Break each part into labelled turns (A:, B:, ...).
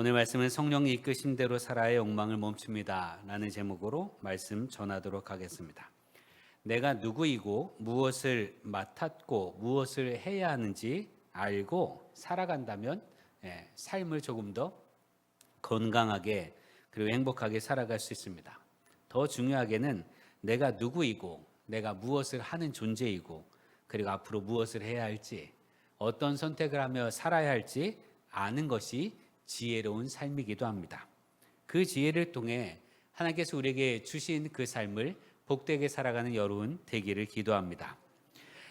A: 오늘 말씀은 성령이 이끄신 대로 살아야 욕망을 멈춥니다 라는 제목으로 말씀 전하도록 하겠습니다. 내가 누구이고 무엇을 맡았고 무엇을 해야 하는지 알고 살아간다면 삶을 조금 더 건강하게 그리고 행복하게 살아갈 수 있습니다. 더 중요하게는 내가 누구이고 내가 무엇을 하는 존재이고 그리고 앞으로 무엇을 해야 할지 어떤 선택을 하며 살아야 할지 아는 것이 지혜로운 삶이기도 합니다. 그 지혜를 통해 하나님께서 우리에게 주신 그 삶을 복되게 살아가는 여러분 되기를 기도합니다.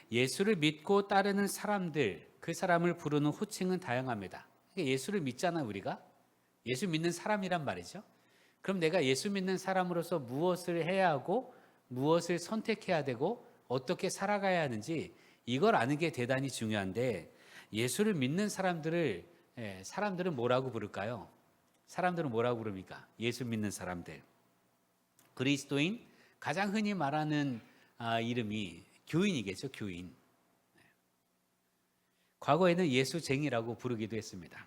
A: 예수를 믿고 따르는 사람들, 그 사람을 부르는 호칭은 다양합니다. 예수를 믿잖아 우리가. 예수 믿는 사람이란 말이죠. 그럼 내가 예수 믿는 사람으로서 무엇을 해야 하고 무엇을 선택해야 되고 어떻게 살아가야 하는지 이걸 아는 게 대단히 중요한데 예수를 믿는 사람들은 뭐라고 부를까요? 사람들은 뭐라고 부릅니까? 예수 믿는 사람들. 그리스도인, 가장 흔히 말하는 이름이 교인이겠죠, 교인. 과거에는 예수쟁이라고 부르기도 했습니다.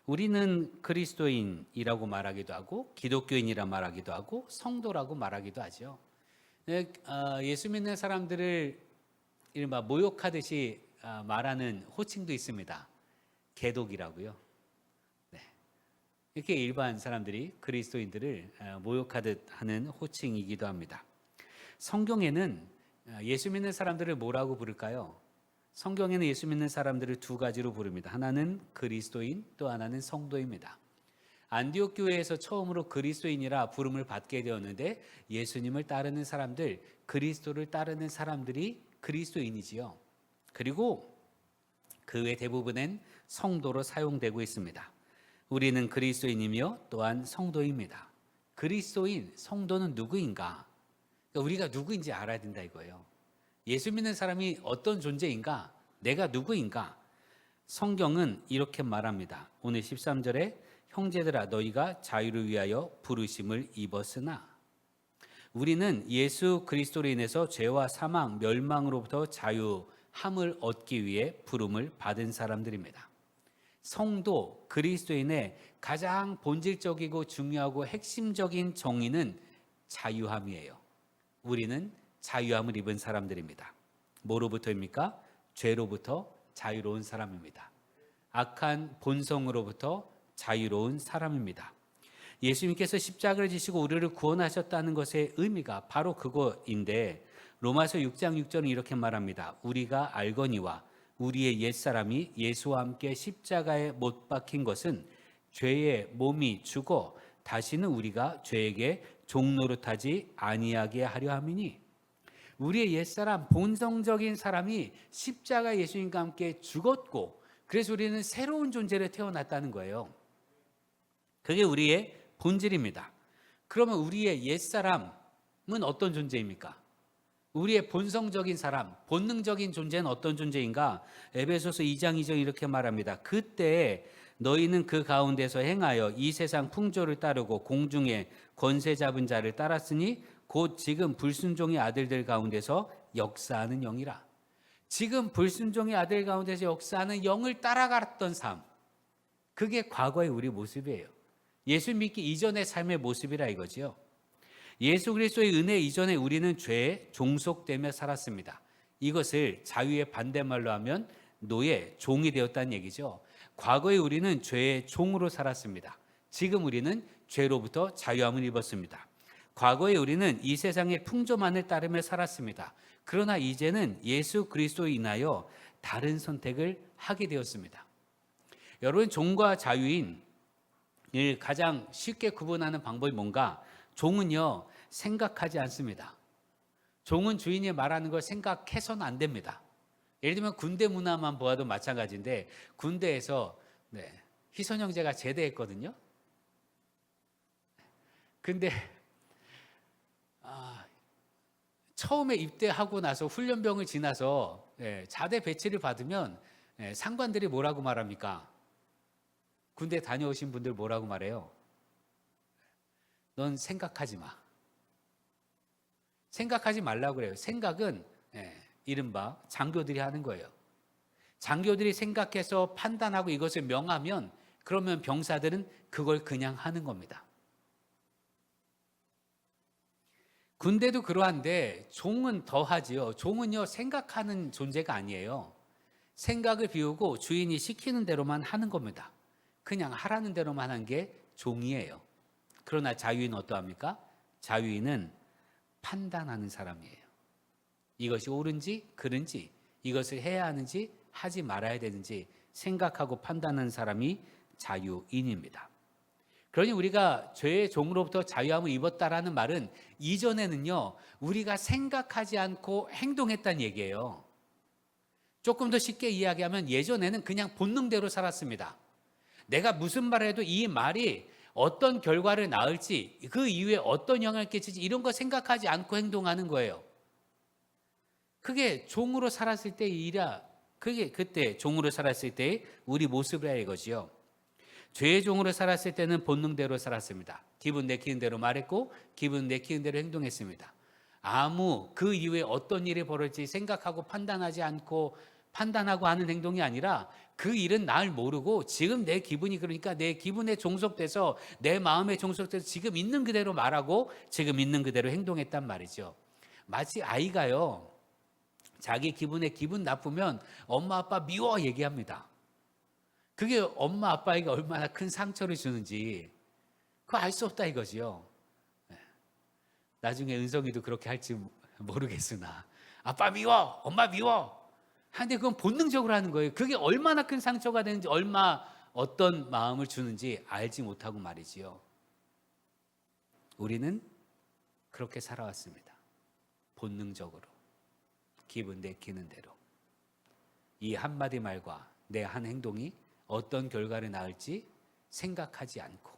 A: 우리는 그리스도인이라고 말하기도 하고 기독교인이라 말하기도 하고 성도라고 말하기도 하죠. 예수 믿는 사람들을 이른바 모욕하듯이 말하는 호칭도 있습니다. 개독이라고요. 이렇게 일반 사람들이 그리스도인들을 모욕하듯 하는 호칭이기도 합니다. 성경에는 예수 믿는 사람들을 뭐라고 부를까요? 성경에는 예수 믿는 사람들을 두 가지로 부릅니다. 하나는 그리스도인, 또 하나는 성도입니다. 안디옥 교회에서 처음으로 그리스도인이라 부름을 받게 되었는데 예수님을 따르는 사람들, 그리스도를 따르는 사람들이 그리스도인이지요. 그리고 그 외 대부분은 성도로 사용되고 있습니다. 우리는 그리스도인이며 또한 성도입니다. 그리스도인, 성도는 누구인가? 그러니까 우리가 누구인지 알아야 된다 이거예요. 예수 믿는 사람이 어떤 존재인가? 내가 누구인가? 성경은 이렇게 말합니다. 오늘 13절에 형제들아 너희가 자유를 위하여 부르심을 입었으나 우리는 예수 그리스도로 인해서 죄와 사망, 멸망으로부터 자유함을 얻기 위해 부름을 받은 사람들입니다. 성도, 그리스도인의 가장 본질적이고 중요하고 핵심적인 정의는 자유함이에요. 우리는 자유함을 입은 사람들입니다. 뭐로부터입니까? 죄로부터 자유로운 사람입니다. 악한 본성으로부터 자유로운 사람입니다. 예수님께서 십자가를 지시고 우리를 구원하셨다는 것의 의미가 바로 그거인데 로마서 6장 6절은 이렇게 말합니다. 우리가 알거니와 우리의 옛사람이 예수와 함께 십자가에 못 박힌 것은 죄의 몸이 죽어 다시는 우리가 죄에게 종노릇하지 아니하게 하려 함이니 우리의 옛사람, 본성적인 사람이 십자가 예수님과 함께 죽었고 그래서 우리는 새로운 존재로 태어났다는 거예요. 그게 우리의 본질입니다. 그러면 우리의 옛사람은 어떤 존재입니까? 우리의 본성적인 사람, 본능적인 존재는 어떤 존재인가? 에베소서 2장 2절 이렇게 말합니다. 그때 너희는 그 가운데서 행하여 이 세상 풍조를 따르고 공중의 권세 잡은 자를 따랐으니 곧 지금 불순종의 아들들 가운데서 역사하는 영이라. 지금 불순종의 아들 가운데서 역사하는 영을 따라갔던 삶. 그게 과거의 우리 모습이에요. 예수 믿기 이전의 삶의 모습이라 이거지요. 예수 그리스도의 은혜 이전에 우리는 죄에 종속되며 살았습니다. 이것을 자유의 반대말로 하면 노예, 종이 되었다는 얘기죠. 과거에 우리는 죄의 종으로 살았습니다. 지금 우리는 죄로부터 자유함을 입었습니다. 과거에 우리는 이 세상의 풍조만을 따르며 살았습니다. 그러나 이제는 예수 그리스도에 인하여 다른 선택을 하게 되었습니다. 여러분, 종과 자유인을 가장 쉽게 구분하는 방법이 뭔가? 종은요, 생각하지 않습니다. 종은 주인이 말하는 걸 생각해서는 안 됩니다. 예를 들면 군대 문화만 보아도 마찬가지인데 군대에서 희선 형제가 제대했거든요. 근데 처음에 입대하고 나서 훈련병을 지나서 자대 배치를 받으면 상관들이 뭐라고 말합니까? 군대 다녀오신 분들 뭐라고 말해요? 넌 생각하지 마. 생각하지 말라고 그래요. 생각은 이른바 장교들이 하는 거예요. 장교들이 생각해서 판단하고 이것을 명하면 그러면 병사들은 그걸 그냥 하는 겁니다. 군대도 그러한데 종은 더 하지요. 종은요, 생각하는 존재가 아니에요. 생각을 비우고 주인이 시키는 대로만 하는 겁니다. 그냥 하라는 대로만 하는 게 종이에요. 그러나 자유인은 어떠합니까? 자유인은 판단하는 사람이에요. 이것이 옳은지 그른지, 이것을 해야 하는지 하지 말아야 되는지 생각하고 판단하는 사람이 자유인입니다. 그러니 우리가 죄의 종으로부터 자유함을 입었다라는 말은 이전에는요, 우리가 생각하지 않고 행동했다는 얘기예요. 조금 더 쉽게 이야기하면 예전에는 그냥 본능대로 살았습니다. 내가 무슨 말을 해도 이 말이 어떤 결과를 낳을지, 그 이후에 어떤 영향을 끼칠지 이런 거 생각하지 않고 행동하는 거예요. 그게 종으로 살았을 때 일이야. 그게 그때 종으로 살았을 때 우리 모습이라 이거지요. 죄의 종으로 살았을 때는 본능대로 살았습니다. 기분 내키는 대로 말했고 기분 내키는 대로 행동했습니다. 아무 그 이후에 어떤 일이 벌어질지 생각하고 판단하지 않고 판단하고 하는 행동이 아니라 그 일은 날 모르고 지금 내 기분이 그러니까 내 기분에 종속돼서 내 마음에 종속돼서 지금 있는 그대로 말하고 지금 있는 그대로 행동했단 말이죠. 마치 아이가요, 자기 기분 나쁘면 엄마 아빠 미워 얘기합니다. 그게 엄마 아빠에게 얼마나 큰 상처를 주는지 그거 알 수 없다 이거지요. 나중에 은성이도 그렇게 할지 모르겠으나 아빠 미워, 엄마 미워 하는데 그건 본능적으로 하는 거예요. 그게 얼마나 큰 상처가 되는지 어떤 마음을 주는지 알지 못하고 말이지요. 우리는 그렇게 살아왔습니다. 본능적으로 기분 내키는 대로 이 한마디 말과 내 한 행동이 어떤 결과를 낳을지 생각하지 않고.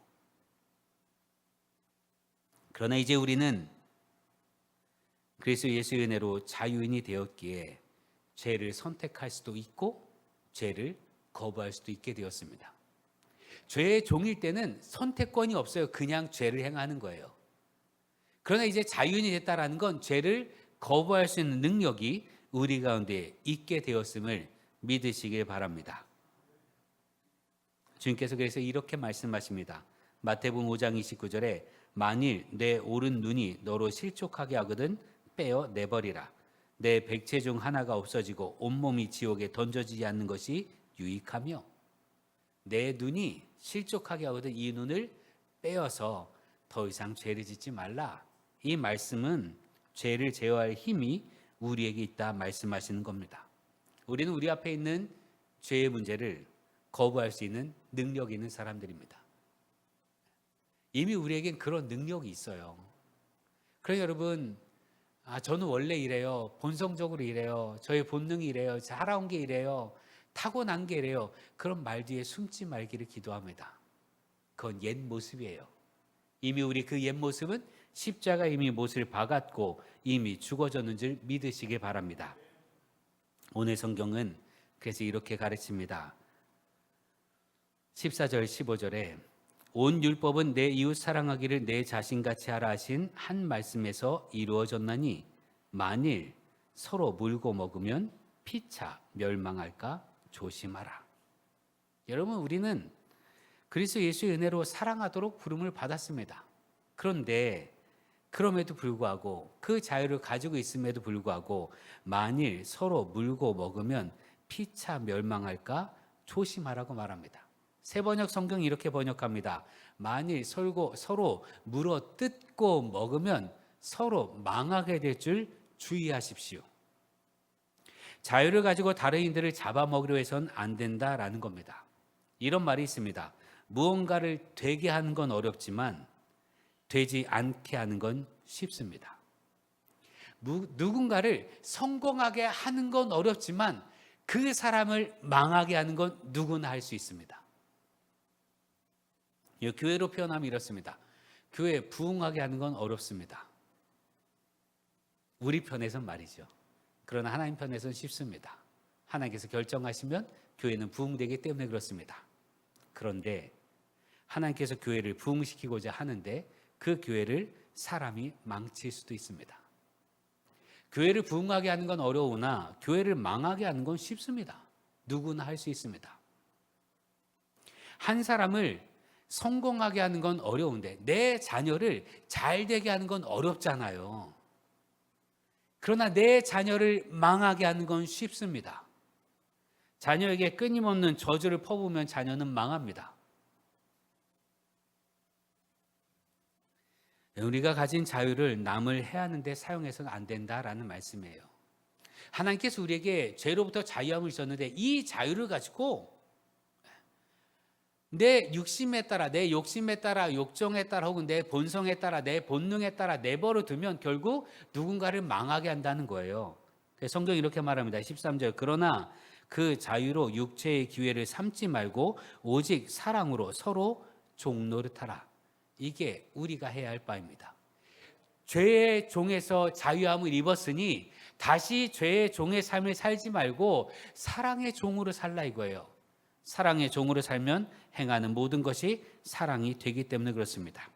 A: 그러나 이제 우리는 그리스도 예수의 은혜로 자유인이 되었기에 죄를 선택할 수도 있고 죄를 거부할 수도 있게 되었습니다. 죄의 종일 때는 선택권이 없어요. 그냥 죄를 행하는 거예요. 그러나 이제 자유인이 됐다라는 건 죄를 거부할 수 있는 능력이 우리 가운데 있게 되었음을 믿으시길 바랍니다. 주님께서 그래서 이렇게 말씀하십니다. 마태복음 5장 29절에 만일 내 오른 눈이 너로 실족하게 하거든 빼어 내버리라. 내 백체 중 하나가 없어지고 온몸이 지옥에 던져지지 않는 것이 유익하며, 내 눈이 실족하게 하거든 이 눈을 빼어서 더 이상 죄를 짓지 말라. 이 말씀은 죄를 제어할 힘이 우리에게 있다 말씀하시는 겁니다. 우리는 우리 앞에 있는 죄의 문제를 거부할 수 있는 능력이 있는 사람들입니다. 이미 우리에겐 그런 능력이 있어요. 그래서 여러분, 저는 원래 이래요. 본성적으로 이래요. 저의 본능이 이래요. 살아온 게 이래요. 타고난 게 이래요. 그런 말 뒤에 숨지 말기를 기도합니다. 그건 옛 모습이에요. 이미 우리 그 옛 모습은 십자가 이미 못을 박았고 이미 죽어졌는 줄 믿으시기 바랍니다. 오늘 성경은 그래서 이렇게 가르칩니다. 14절 15절에 온 율법은 내 이웃 사랑하기를 내 자신같이 하라 하신 한 말씀에서 이루어졌나니 만일 서로 물고 먹으면 피차 멸망할까 조심하라. 여러분, 우리는 그리스도 예수의 은혜로 사랑하도록 부름을 받았습니다. 그런데 그럼에도 불구하고 그 자유를 가지고 있음에도 불구하고 만일 서로 물고 먹으면 피차 멸망할까 조심하라고 말합니다. 새번역 성경이 이렇게 번역합니다. 만일 서로 물어 뜯고 먹으면 서로 망하게 될 줄 주의하십시오. 자유를 가지고 다른 이들을 잡아먹으려 해서는 안 된다라는 겁니다. 이런 말이 있습니다. 무언가를 되게 하는 건 어렵지만 되지 않게 하는 건 쉽습니다. 누군가를 성공하게 하는 건 어렵지만 그 사람을 망하게 하는 건 누구나 할 수 있습니다. 교회로 표현하면 이렇습니다. 교회 부흥하게 하는 건 어렵습니다. 우리 편에선 말이죠. 그러나 하나님 편에서는 쉽습니다. 하나님께서 결정하시면 교회는 부흥되기 때문에 그렇습니다. 그런데 하나님께서 교회를 부흥시키고자 하는데 그 교회를 사람이 망칠 수도 있습니다. 교회를 부흥하게 하는 건 어려우나 교회를 망하게 하는 건 쉽습니다. 누구나 할 수 있습니다. 한 사람을 성공하게 하는 건 어려운데 내 자녀를 잘 되게 하는 건 어렵잖아요. 그러나 내 자녀를 망하게 하는 건 쉽습니다. 자녀에게 끊임없는 저주를 퍼부으면 자녀는 망합니다. 우리가 가진 자유를 남을 해하는 데 사용해서는 안 된다라는 말씀이에요. 하나님께서 우리에게 죄로부터 자유함을 주셨는데 이 자유를 가지고 내 욕심에 따라, 내 욕심에 따라, 욕정에 따라 혹은 내 본성에 따라, 내 본능에 따라 내버려 두면 결국 누군가를 망하게 한다는 거예요. 성경이 이렇게 말합니다. 13절. 그러나 그 자유로 육체의 기회를 삼지 말고 오직 사랑으로 서로 종노릇하라. 이게 우리가 해야 할 바입니다. 죄의 종에서 자유함을 입었으니 다시 죄의 종의 삶을 살지 말고 사랑의 종으로 살라 이거예요. 사랑의 종으로 살면 행하는 모든 것이 사랑이 되기 때문에 그렇습니다.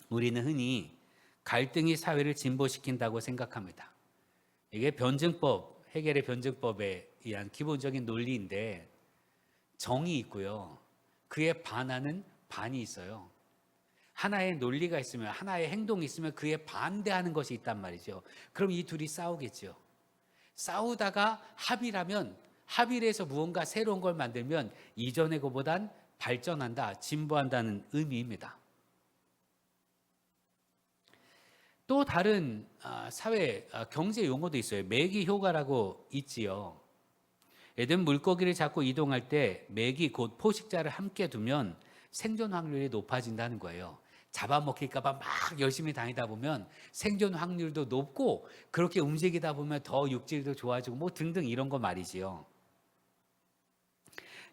A: 우리는 흔히 갈등이 사회를 진보시킨다고 생각합니다. 이게 변증법, 해겔의 변증법에 의한 기본적인 논리인데 정이 있고요. 그에 반하는 반이 있어요. 하나의 논리가 있으면, 하나의 행동이 있으면 그에 반대하는 것이 있단 말이죠. 그럼 이 둘이 싸우겠죠. 싸우다가 합의를 해서 무언가 새로운 걸 만들면 이전의 것보단 발전한다, 진보한다는 의미입니다. 또 다른 사회 경제 용어도 있어요. 매기 효과라고 있지요. 예를 들면 물고기를 잡고 이동할 때 매기 곧 포식자를 함께 두면 생존 확률이 높아진다는 거예요. 잡아먹힐까 봐 막 열심히 다니다 보면 생존 확률도 높고 그렇게 움직이다 보면 더 육질도 좋아지고 뭐 등등 이런 거 말이지요.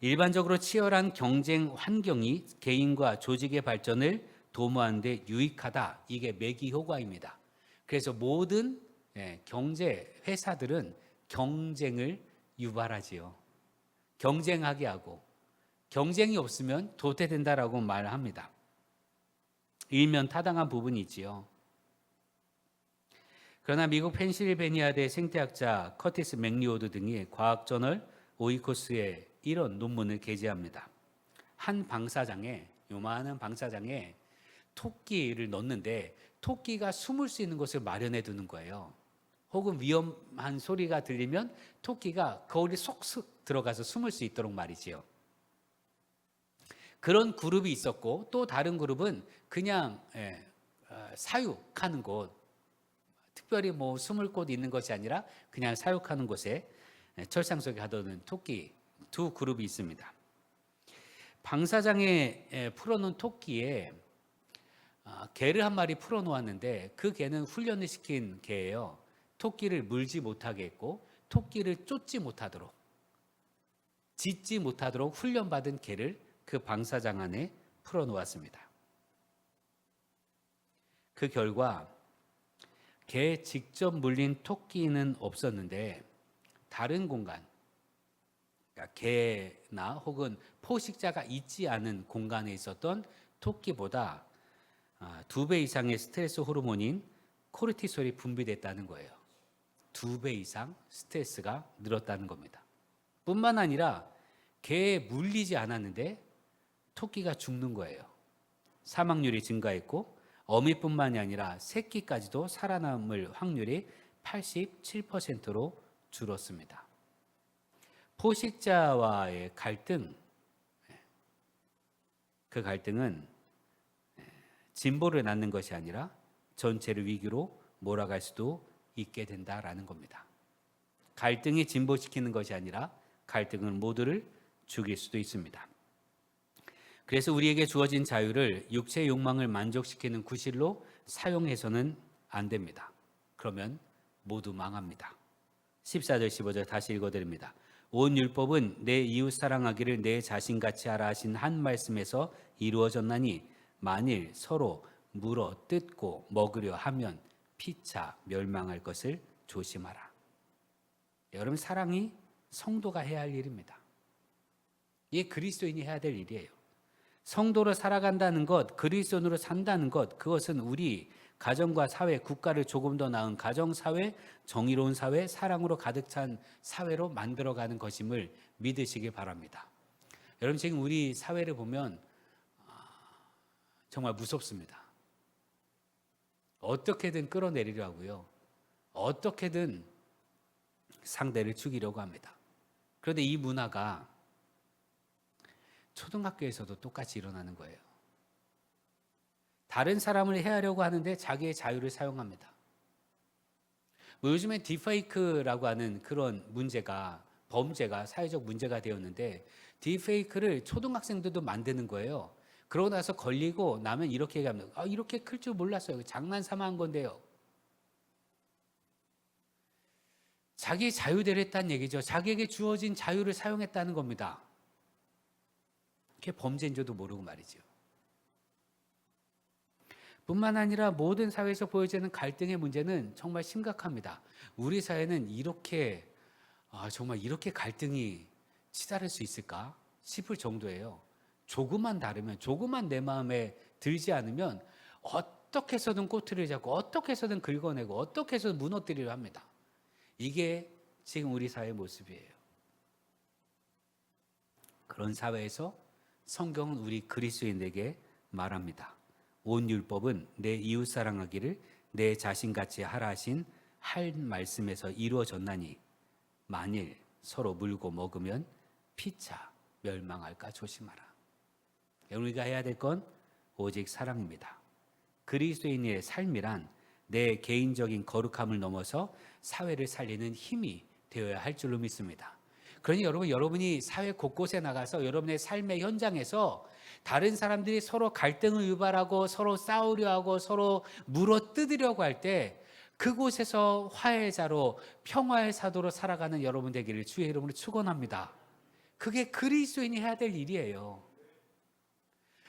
A: 일반적으로 치열한 경쟁 환경이 개인과 조직의 발전을 도모하는 데 유익하다. 이게 매기 효과입니다. 그래서 모든 경제 회사들은 경쟁을 유발하지요. 경쟁하게 하고 경쟁이 없으면 도태된다라고 말합니다. 일면 타당한 부분이 있지요. 그러나 미국 펜실베니아대 생태학자 커티스 맥리오드 등이 과학저널 오이코스에 이런 논문을 게재합니다. 한 방사장에, 요만한 방사장에 토끼를 넣는데 토끼가 숨을 수 있는 곳을 마련해 두는 거예요. 혹은 위험한 소리가 들리면 토끼가 거울에 쏙 들어가서 숨을 수 있도록 말이지요. 그런 그룹이 있었고 또 다른 그룹은 그냥 사육하는 곳, 특별히 뭐 숨을 곳 있는 것이 아니라 그냥 사육하는 곳에 철상 속에 가둬둔 토끼 두 그룹이 있습니다. 방사장에 풀어놓은 토끼에 개를 한 마리 풀어놓았는데 그 개는 훈련을 시킨 개예요. 토끼를 물지 못하게 했고 토끼를 쫓지 못하도록, 짖지 못하도록 훈련받은 개를 그 방사장 안에 풀어놓았습니다. 그 결과 개에 직접 물린 토끼는 없었는데 다른 공간, 그러니까 개나 혹은 포식자가 있지 않은 공간에 있었던 토끼보다 2배 이상의 스트레스 호르몬인 코르티솔이 분비됐다는 거예요. 2배 이상 스트레스가 늘었다는 겁니다. 뿐만 아니라 개에 물리지 않았는데 토끼가 죽는 거예요. 사망률이 증가했고 어미뿐만이 아니라 새끼까지도 살아남을 확률이 87%로 줄었습니다. 포식자와의 갈등, 그 갈등은 진보를 낳는 것이 아니라 전체를 위기로 몰아갈 수도 있게 된다라는 겁니다. 갈등이 진보시키는 것이 아니라 갈등은 모두를 죽일 수도 있습니다. 그래서 우리에게 주어진 자유를 육체의 욕망을 만족시키는 구실로 사용해서는 안 됩니다. 그러면 모두 망합니다. 14절 15절 다시 읽어드립니다. 온 율법은 내 이웃 사랑하기를 내 자신같이 하라 하신 한 말씀에서 이루어졌나니 만일 서로 물어 뜯고 먹으려 하면 피차 멸망할 것을 조심하라. 여러분, 사랑이 성도가 해야 할 일입니다. 이게 그리스도인이 해야 될 일이에요. 성도로 살아간다는 것, 그리스도인으로 산다는 것, 그것은 우리 가정과 사회, 국가를 조금 더 나은 가정, 사회, 정의로운 사회, 사랑으로 가득 찬 사회로 만들어가는 것임을 믿으시기 바랍니다. 여러분 지금 우리 사회를 보면 정말 무섭습니다. 어떻게든 끌어내리려 하고요. 어떻게든 상대를 죽이려고 합니다. 그런데 이 문화가 초등학교에서도 똑같이 일어나는 거예요. 다른 사람을 해하려고 하는데 자기의 자유를 사용합니다. 뭐 요즘에 딥페이크라고 하는 그런 문제가, 범죄가 사회적 문제가 되었는데 딥페이크를 초등학생들도 만드는 거예요. 그러고 나서 걸리고 나면 이렇게 얘기합니다. 이렇게 클 줄 몰랐어요. 장난삼아 한 건데요. 자기 자유대로 했다는 얘기죠. 자기에게 주어진 자유를 사용했다는 겁니다. 그게 범죄인 줄도 모르고 말이죠. 뿐만 아니라 모든 사회에서 보여지는 갈등의 문제는 정말 심각합니다. 우리 사회는 이렇게 정말 이렇게 갈등이 치달을 수 있을까 싶을 정도예요. 조금만 다르면, 조금만 내 마음에 들지 않으면 어떻게 해서든 꼬투리를 잡고 어떻게 해서든 긁어내고 어떻게 해서든 무너뜨리려 합니다. 이게 지금 우리 사회의 모습이에요. 그런 사회에서 성경은 우리 그리스도인에게 말합니다. 온 율법은 내 이웃 사랑하기를 내 자신같이 하라 하신 할 말씀에서 이루어졌나니 만일 서로 물고 먹으면 피차 멸망할까 조심하라. 우리가 해야 될 건 오직 사랑입니다. 그리스도인의 삶이란 내 개인적인 거룩함을 넘어서 사회를 살리는 힘이 되어야 할 줄로 믿습니다. 그러니 여러분이 사회 곳곳에 나가서 여러분의 삶의 현장에서 다른 사람들이 서로 갈등을 유발하고 서로 싸우려 하고 서로 물어뜯으려고 할 때 그곳에서 화해자로 평화의 사도로 살아가는 여러분 되기를 주의 이름으로 축원합니다. 그게 그리스도인이 해야 될 일이에요.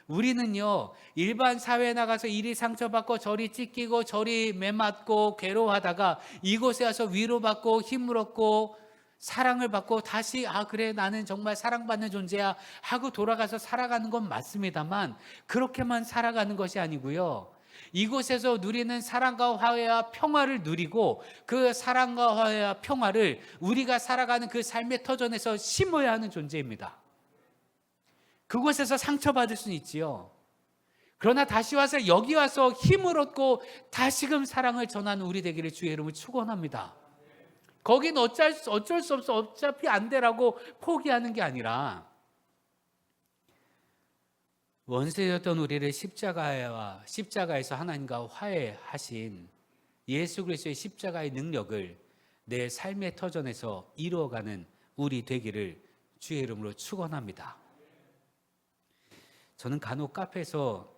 A: 우리는요, 일반 사회에 나가서 이리 상처받고 저리 찢기고 저리 매맞고 괴로워하다가 이곳에 와서 위로받고 힘을 얻고 사랑을 받고 다시 그래 나는 정말 사랑받는 존재야 하고 돌아가서 살아가는 건 맞습니다만 그렇게만 살아가는 것이 아니고요. 이곳에서 누리는 사랑과 화해와 평화를 누리고 그 사랑과 화해와 평화를 우리가 살아가는 그 삶의 터전에서 심어야 하는 존재입니다. 그곳에서 상처받을 수는 있지요. 그러나 다시 와서 여기 와서 힘을 얻고 다시금 사랑을 전하는 우리 되기를 주의 이름으로 축원합니다. 거긴 어쩔 수 없어 어차피 안 되라고 포기하는 게 아니라 원수였던 우리를 십자가에서 하나님과 화해하신 예수 그리스도의 십자가의 능력을 내 삶의 터전에서 이루어가는 우리 되기를 주의 이름으로 축원합니다. 저는 간혹 카페에서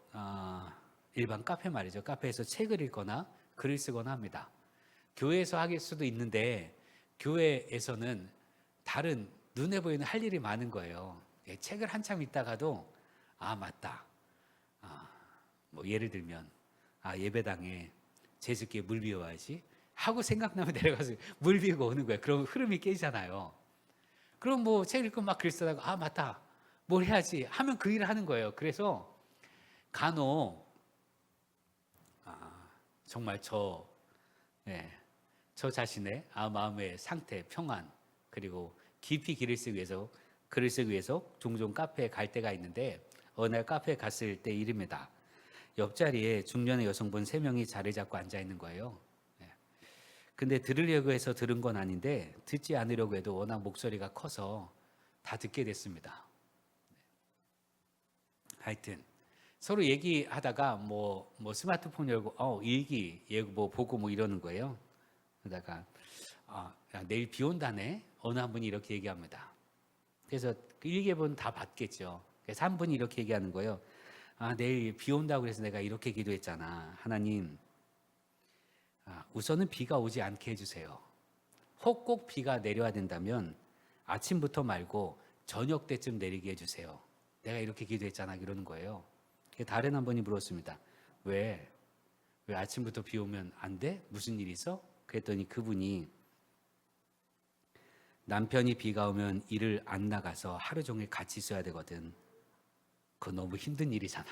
A: 일반 카페 말이죠. 카페에서 책을 읽거나 글을 쓰거나 합니다. 교회에서 하길 수도 있는데 교회에서는 다른 눈에 보이는 할 일이 많은 거예요. 책을 한참 읽다가도 맞다. 뭐 예를 들면 예배당에 제습기에 물 비워야지 하고 생각나면 내려가서 물 비우고 오는 거예요. 그럼 흐름이 깨지잖아요. 그럼 뭐 책 읽고 막 글 쓰다가 맞다. 뭘 해야지 하면 그 일을 하는 거예요. 그래서 간혹 정말 저 자신의 마음의 상태, 평안 그리고 깊이 글을 쓰기 위해서 종종 카페에 갈 때가 있는데 어느 날 카페에 갔을 때 일입니다. 옆자리에 중년의 여성분 3명이 자리 잡고 앉아 있는 거예요. 근데 들으려고 해서 들은 건 아닌데 듣지 않으려고 해도 워낙 목소리가 커서 다 듣게 됐습니다. 하여튼 서로 얘기하다가 뭐 스마트폰 열고 일기 뭐 보고 뭐 이러는 거예요. 그러다가 내일 비 온다네. 어느 한 분이 이렇게 얘기합니다. 그래서 그 일기본 다 봤겠죠. 그래서 한 분이 이렇게 얘기하는 거예요. 내일 비 온다고 그래서 내가 이렇게 기도했잖아. 하나님, 우선은 비가 오지 않게 해주세요. 혹 꼭 비가 내려야 된다면 아침부터 말고 저녁 때쯤 내리게 해주세요. 내가 이렇게 기도했잖아. 이러는 거예요. 다른 한 분이 물었습니다. 왜 아침부터 비 오면 안 돼? 무슨 일 있어? 그랬더니 그분이 남편이 비가 오면 일을 안 나가서 하루 종일 같이 있어야 되거든. 그거 너무 힘든 일이잖아.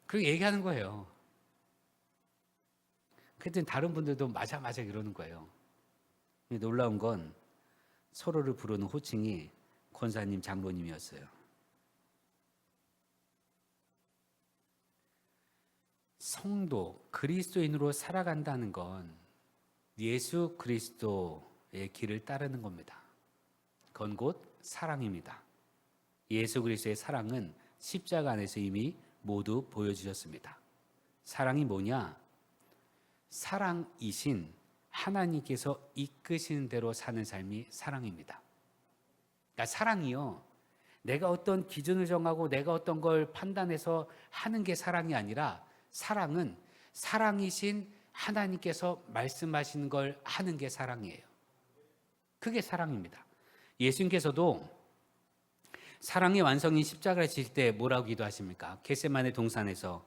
A: 그렇게 얘기하는 거예요. 그랬더니 다른 분들도 맞아 이러는 거예요. 놀라운 건 서로를 부르는 호칭이 권사님, 장로님이었어요. 성도, 그리스도인으로 살아간다는 건 예수 그리스도의 길을 따르는 겁니다. 그건 곧 사랑입니다. 예수 그리스도의 사랑은 십자가 안에서 이미 모두 보여주셨습니다. 사랑이 뭐냐? 사랑이신 하나님께서 이끄시는 대로 사는 삶이 사랑입니다. 그러니까 사랑이요, 내가 어떤 기준을 정하고 내가 어떤 걸 판단해서 하는 게 사랑이 아니라, 사랑은 사랑이신 하나님께서 말씀하시는 걸 하는 게 사랑이에요. 그게 사랑입니다. 예수님께서도 사랑의 완성인 십자가를 지실 때 뭐라고 기도하십니까? 겟세마네 동산에서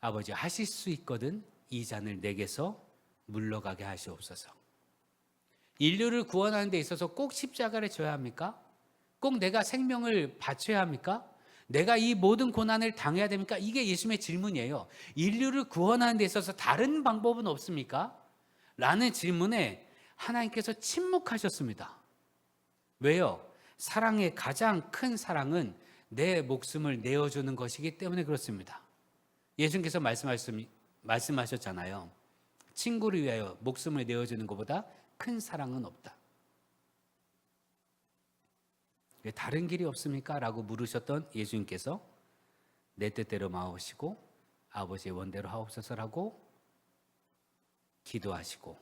A: 아버지, 하실 수 있거든 이 잔을 내게서 물러가게 하시옵소서. 인류를 구원하는 데 있어서 꼭 십자가를 져야 합니까? 꼭 내가 생명을 바쳐야 합니까? 내가 이 모든 고난을 당해야 됩니까? 이게 예수님의 질문이에요. 인류를 구원하는 데 있어서 다른 방법은 없습니까? 라는 질문에 하나님께서 침묵하셨습니다. 왜요? 사랑의 가장 큰 사랑은 내 목숨을 내어주는 것이기 때문에 그렇습니다. 예수님께서 말씀하셨잖아요. 친구를 위하여 목숨을 내어주는 것보다 큰 사랑은 없다. 왜 다른 길이 없습니까? 라고 물으셨던 예수님께서 내 뜻대로 마옵시고 아버지의 원대로 하옵소서라고 기도하시고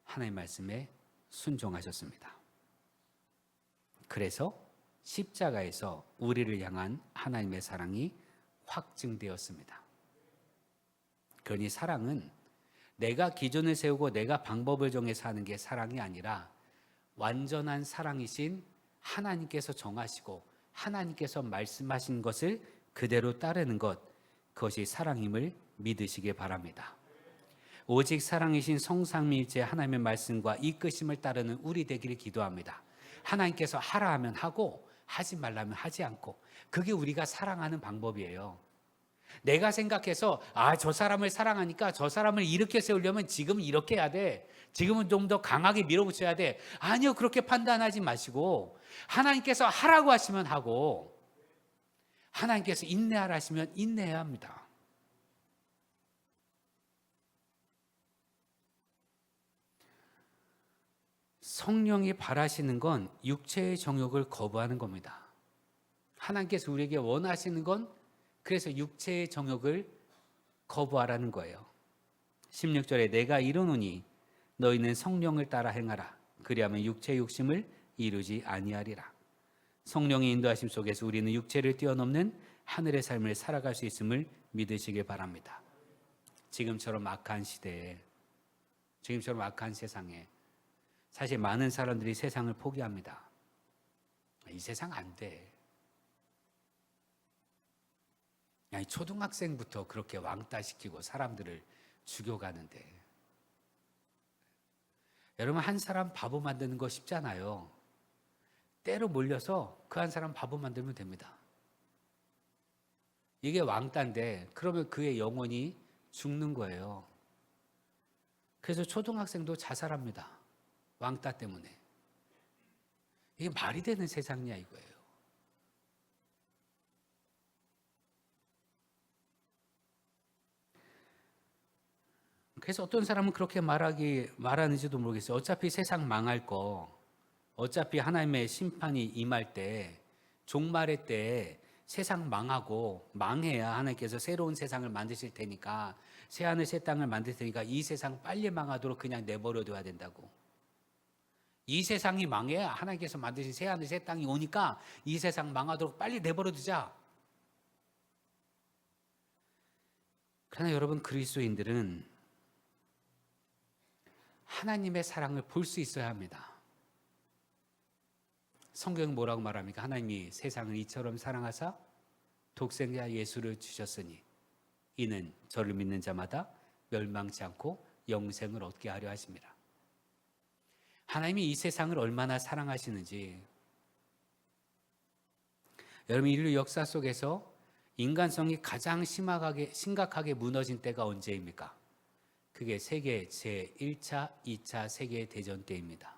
A: 하나님의 말씀에 순종하셨습니다. 그래서 십자가에서 우리를 향한 하나님의 사랑이 확증되었습니다. 그러니 사랑은 내가 기준을 세우고 내가 방법을 정해서 하는 게 사랑이 아니라 완전한 사랑이신 하나님께서 정하시고 하나님께서 말씀하신 것을 그대로 따르는 것, 그것이 사랑임을 믿으시기 바랍니다. 오직 사랑이신 성삼위일체 하나님의 말씀과 이끄심을 따르는 우리 되기를 기도합니다. 하나님께서 하라 하면 하고 하지 말라면 하지 않고, 그게 우리가 사랑하는 방법이에요. 내가 생각해서 저 사람을 사랑하니까 저 사람을 이렇게 세우려면 지금 이렇게 해야 돼, 지금은 좀 더 강하게 밀어붙여야 돼. 아니요, 그렇게 판단하지 마시고 하나님께서 하라고 하시면 하고, 하나님께서 인내하라 하시면 인내해야 합니다. 성령이 바라시는 건 육체의 정욕을 거부하는 겁니다. 하나님께서 우리에게 원하시는 건 그래서 육체의 정욕을 거부하라는 거예요. 16절에 내가 이르노니 너희는 성령을 따라 행하라. 그리하면 육체의 욕심을 이루지 아니하리라. 성령의 인도하심 속에서 우리는 육체를 뛰어넘는 하늘의 삶을 살아갈 수 있음을 믿으시길 바랍니다. 지금처럼 악한 시대에, 지금처럼 악한 세상에 사실 많은 사람들이 세상을 포기합니다. 이 세상 안 돼. 초등학생부터 그렇게 왕따시키고 사람들을 죽여가는데, 여러분, 한 사람 바보 만드는 거 쉽잖아요. 때로 몰려서 그 한 사람 바보 만들면 됩니다. 이게 왕따인데 그러면 그의 영혼이 죽는 거예요. 그래서 초등학생도 자살합니다. 왕따 때문에. 이게 말이 되는 세상이야 이거예요. 그래서 어떤 사람은 그렇게 말하는지도 모르겠어요. 어차피 세상 망할 거, 어차피 하나님의 심판이 임할 때, 종말의 때 세상 망하고 망해야 하나님께서 새로운 세상을 만드실 테니까, 새하늘 새 땅을 만들 테니까 이 세상 빨리 망하도록 그냥 내버려둬야 된다고. 이 세상이 망해야 하나님께서 만드신 새하늘 새 땅이 오니까 이 세상 망하도록 빨리 내버려두자. 그러나 여러분, 그리스도인들은 하나님의 사랑을 볼 수 있어야 합니다. 성경은 뭐라고 말합니까? 하나님이 세상을 이처럼 사랑하사 독생자 예수를 주셨으니 이는 저를 믿는 자마다 멸망치 않고 영생을 얻게 하려 하십니다. 하나님이 이 세상을 얼마나 사랑하시는지, 여러분, 인류 역사 속에서 인간성이 가장 심각하게 무너진 때가 언제입니까? 그게 세계 제1차, 2차 세계대전 때입니다.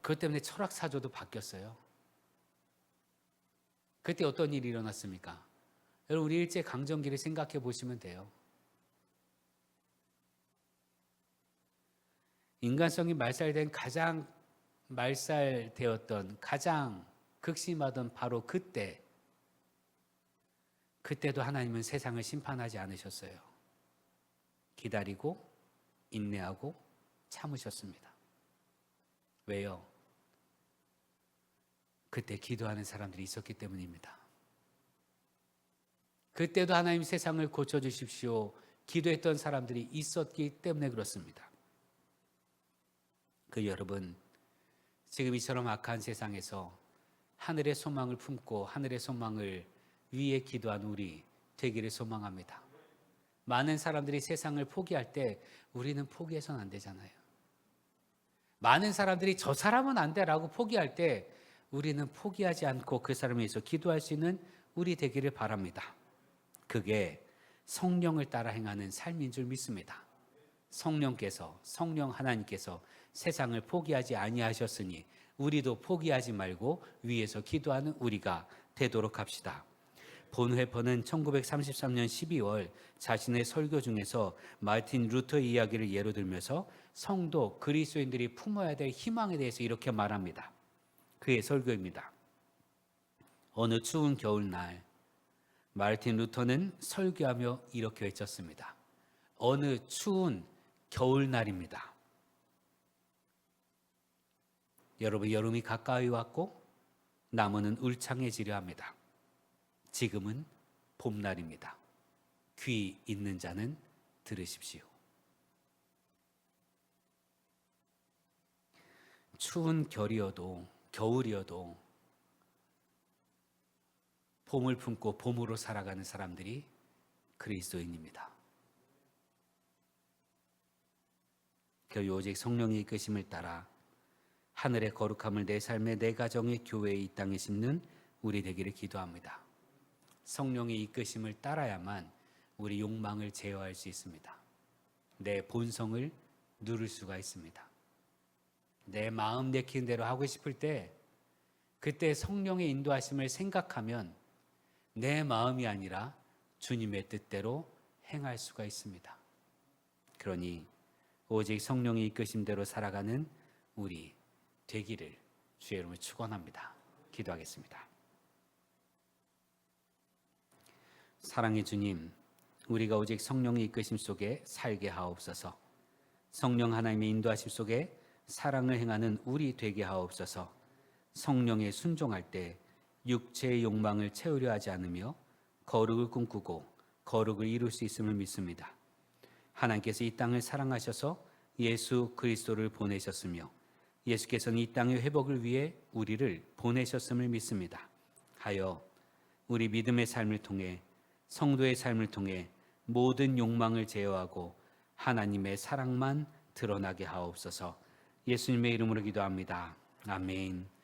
A: 그것 때문에 철학사조도 바뀌었어요. 그때 어떤 일이 일어났습니까? 여러분, 우리 일제강점기를 생각해 보시면 돼요. 인간성이 말살된 가장 말살되었던, 가장 극심하던 바로 그때도 하나님은 세상을 심판하지 않으셨어요. 기다리고 인내하고 참으셨습니다. 왜요? 그때 기도하는 사람들이 있었기 때문입니다. 그때도 하나님 세상을 고쳐주십시오. 기도했던 사람들이 있었기 때문에 그렇습니다. 여러분, 지금 이처럼 악한 세상에서 하늘의 소망을 품고 하늘의 소망을 위해 기도한 우리 되기를 소망합니다. 많은 사람들이 세상을 포기할 때 우리는 포기해서는 안 되잖아요. 많은 사람들이 저 사람은 안 돼라고 포기할 때 우리는 포기하지 않고 그 사람을 위해서 기도할 수 있는 우리 되기를 바랍니다. 그게 성령을 따라 행하는 삶인 줄 믿습니다. 성령 하나님께서 세상을 포기하지 아니하셨으니 우리도 포기하지 말고 위에서 기도하는 우리가 되도록 합시다. 본회퍼는 1933년 12월 자신의 설교 중에서 마르틴 루터의 이야기를 예로 들면서 성도 그리스도인들이 품어야 될 희망에 대해서 이렇게 말합니다. 그의 설교입니다. 어느 추운 겨울날 마르틴 루터는 설교하며 이렇게 외쳤습니다. 어느 추운 겨울날입니다. 여러분, 여름이 가까이 왔고 나무는 울창해지려 합니다. 지금은 봄날입니다. 귀 있는 자는 들으십시오. 추운 겨울이어도 봄을 품고 봄으로 살아가는 사람들이 그리스도인입니다. 겨우 오직 성령의 이끄심을 따라 하늘의 거룩함을 내 삶의 내 가정의 교회의 이 땅에 심는 우리 되기를 기도합니다. 성령의 이끄심을 따라야만 우리 욕망을 제어할 수 있습니다. 내 본성을 누를 수가 있습니다. 내 마음 내키는 대로 하고 싶을 때 그때 성령의 인도하심을 생각하면 내 마음이 아니라 주님의 뜻대로 행할 수가 있습니다. 그러니 오직 성령의 이끄심대로 살아가는 우리 되기를 주의 이름으로 축원합니다. 기도하겠습니다. 사랑의 주님, 우리가 오직 성령의 이끄심 속에 살게 하옵소서. 성령 하나님의 인도하심 속에 사랑을 행하는 우리 되게 하옵소서. 성령에 순종할 때 육체의 욕망을 채우려 하지 않으며 거룩을 꿈꾸고 거룩을 이룰 수 있음을 믿습니다. 하나님께서 이 땅을 사랑하셔서 예수 그리스도를 보내셨으며 예수께서는 이 땅의 회복을 위해 우리를 보내셨음을 믿습니다. 하여 우리 믿음의 삶을 통해 성도의 삶을 통해 모든 욕망을 제어하고 하나님의 사랑만 드러나게 하옵소서. 예수님의 이름으로 기도합니다. 아멘.